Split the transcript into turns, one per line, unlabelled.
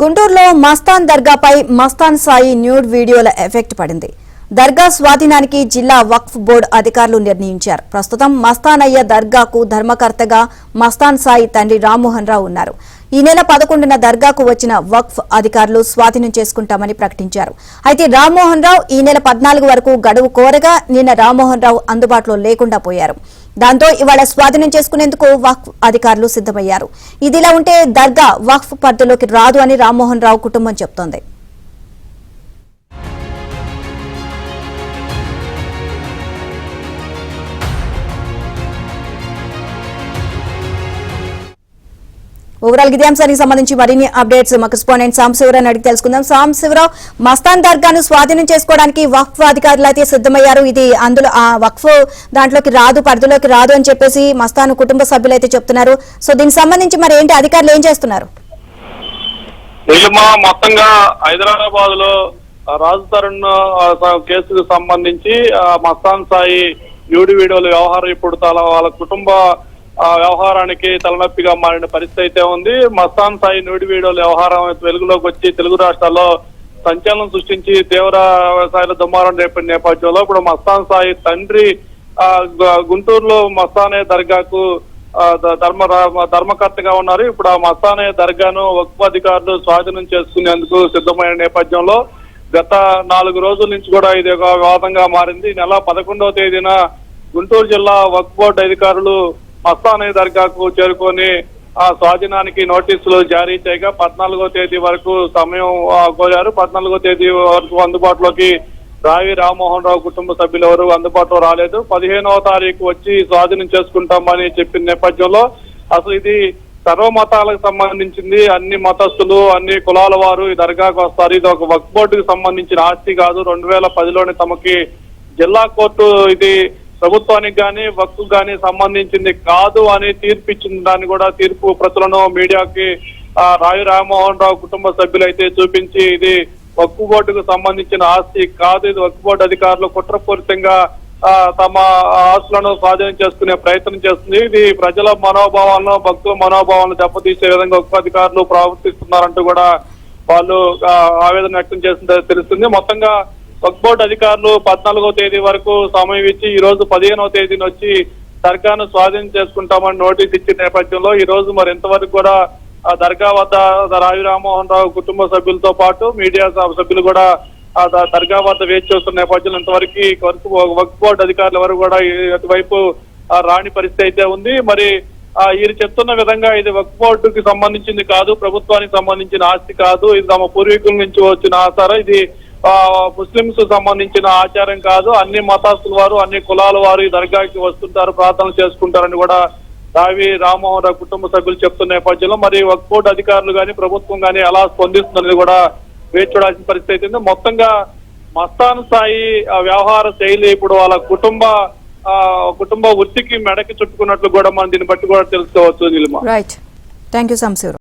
గుంటూరులో మస్తాన్ దర్గాపై మస్తాన్ సాయి న్యూడ్ వీడియోల ఎఫెక్ట్ పడింది. దర్గా స్వాధీనానికి జిల్లా వక్ఫ్ బోర్డు అధికారులు నిర్ణయించారు. ప్రస్తుతం మస్తానయ్య దర్గాకు ధర్మకర్తగా మస్తాన్ సాయి తండ్రి రామ్మోహన్ రావు ఉన్నారు. ఈ నెల 11న దర్గాకు వచ్చిన వక్ఫ్ అధికారులు స్వాధీనం చేసుకుంటామని ప్రకటించారు. అయితే రామ్మోహన్ రావు ఈ నెల 14 వరకు గడువు కోరగా నిన్న రామ్మోహన్ రావు అందుబాటులో లేకుండా పోయారు. దాంతో ఇవాళ స్వాధీనం చేసుకునేందుకు వక్ఫ్ అధికారులు సిద్దమయ్యారు. ఇదిలా ఉంటే దర్గా వక్ఫ్ పరిధిలోకి రాదు అని రామ్మోహన్ రావు కుటుంబం చెబుతోంది. ఓవరాల్ ఇదే అంశానికి సంబంధించి మరిన్ని అప్డేట్స్ మా కరెస్పాండెంట్ సాంబశివరావు అడిగి తెలుసుకుందాం. సాంబశివరావు, మస్తాన్ దర్గాను స్వాధీనం చేసుకోవడానికి వక్ఫ్ అధికారులు అయితే సిద్దమయ్యారు. ఇది అందులో వక్ఫ్ దాంట్లోకి రాదు, పరిధిలోకి రాదు అని చెప్పేసి మస్తాన్ కుటుంబ సభ్యులు అయితే చెప్తున్నారు. సో దీనికి సంబంధించి మరి ఏంటి, అధికారులు ఏం చేస్తున్నారు?
మొత్తంగా హైదరాబాద్ లో రాజు తరుణ్ కేసుకు సంబంధించి మస్తాన్ సాయి న్యూడ్ వీడియోల వ్యవహారం ఇప్పుడు వాళ్ళ కుటుంబ వ్యవహారానికి తలనొప్పిగా మారిన పరిస్థితి అయితే ఉంది. మస్తాన్ సాయి న్యూడ్ వీడియోల వ్యవహారం వెలుగులోకి వచ్చి తెలుగు రాష్ట్రాల్లో సంచలనం సృష్టించి తీవ్ర వ్యవసాయాల దుమారం రేపటి నేపథ్యంలో ఇప్పుడు మస్తాన్ సాయి తండ్రి గుంటూరులో మస్తానే దర్గాకు ధర్మకర్తగా ఉన్నారు. ఇప్పుడు ఆ మస్తానే దర్గాను వక్ఫ్ అధికారులు స్వాధీనం చేసుకునేందుకు సిద్ధమైన నేపథ్యంలో గత 4 రోజుల నుంచి కూడా ఇది ఒక వివాదంగా మారింది. ఈ నెల 11వ తేదీన గుంటూరు జిల్లా వక్ఫ్ బోర్డు అధికారులు మస్తానే దర్గాకు చేరుకొని ఆ స్వాధీనానికి నోటీసులు జారీ చేయగా 14వ తేదీ వరకు సమయం కోరారు. 14వ తేదీ వరకు అందుబాటులోకి రావి రామ్మోహన్ రావు కుటుంబ సభ్యులు ఎవరు అందుబాటులో రాలేదు. 15వ తారీఖు వచ్చి స్వాధీనం చేసుకుంటామని చెప్పిన నేపథ్యంలో అసలు ఇది సర్వమతాలకు సంబంధించింది. అన్ని మతస్థులు, అన్ని కులాల వారు ఈ దర్గాకు వస్తారు. ఇది ఒక వక్ఫ్ బోర్డుకి సంబంధించిన ఆస్తి కాదు. 2010లోనే తమకి జిల్లా కోర్టు ఇది ప్రభుత్వానికి గాని వక్ఫ్ గాని సంబంధించింది కాదు అని తీర్పు ఇచ్చిన దాన్ని కూడా తీర్పు ప్రతులను మీడియాకి రావి రామ్మోహన్ రావు కుటుంబ సభ్యులు అయితే చూపించి ఇది వక్ఫ్ బోర్డుకు సంబంధించిన ఆస్తి కాదు, ఇది వక్ఫ్ బోర్డు అధికారులు కుట్రపూరితంగా తమ ఆస్తులను స్వాధీనం చేసుకునే ప్రయత్నం చేస్తుంది. ఇది ప్రజల మనోభావాలను, భక్తుల మనోభావాలను దెబ్బతీసే విధంగా వక్ఫ్ అధికారులు ప్రవర్తిస్తున్నారంటూ కూడా వాళ్ళు ఆవేదన వ్యక్తం చేసింది తెలుస్తుంది. మొత్తంగా వక్ఫ్ బోర్డు అధికారులు 14వ తేదీ వరకు సమయం ఇచ్చి ఈ రోజు 15వ తేదీని వచ్చి దర్గాను స్వాధీనం చేసుకుంటామని నోటీస్ ఇచ్చిన నేపథ్యంలో ఈ రోజు మరి ఇంతవరకు కూడా దర్గా వద్ద రావి రామ్మోహన్ రావు కుటుంబ సభ్యులతో పాటు మీడియా సభ్యులు కూడా దర్గా వద్ద వేచి చూస్తున్న నేపథ్యంలో ఇంతవరకు వక్ఫ్ బోర్డు అధికారులు ఎవరు కూడా అటువైపు రాని పరిస్థితి అయితే ఉంది. మరి వీరు చెప్తున్న విధంగా ఇది వక్ఫ్ బోర్డుకి సంబంధించింది కాదు, ప్రభుత్వానికి సంబంధించిన ఆస్తి కాదు, ఇది తమ పూర్వీకుల నుంచి వచ్చిన ఆచారం, ఇది ముస్లింస్ సంబంధించిన ఆచారం కాదు, అన్ని మతాస్తుల వారు, అన్ని కులాల వారు ఈ దర్గాకి వస్తుంటారు, ప్రార్థనలు చేసుకుంటారని కూడా రావి రామ్మోహన్ రావు కుటుంబ సభ్యులు చెప్తున్న నేపథ్యంలో మరి వక్ఫ్ బోర్డు అధికారులు కానీ ప్రభుత్వం కానీ ఎలా స్పందిస్తుందని కూడా వేచి చూడాల్సిన పరిస్థితి అయితే మొత్తంగా మస్తాన్ సాయి వ్యవహార శైలి ఇప్పుడు వాళ్ళ కుటుంబ వృత్తికి మెడకి చుట్టుకున్నట్లు కూడా మనం దీన్ని బట్టి కూడా తెలుసుకోవచ్చు.
Right, thank you.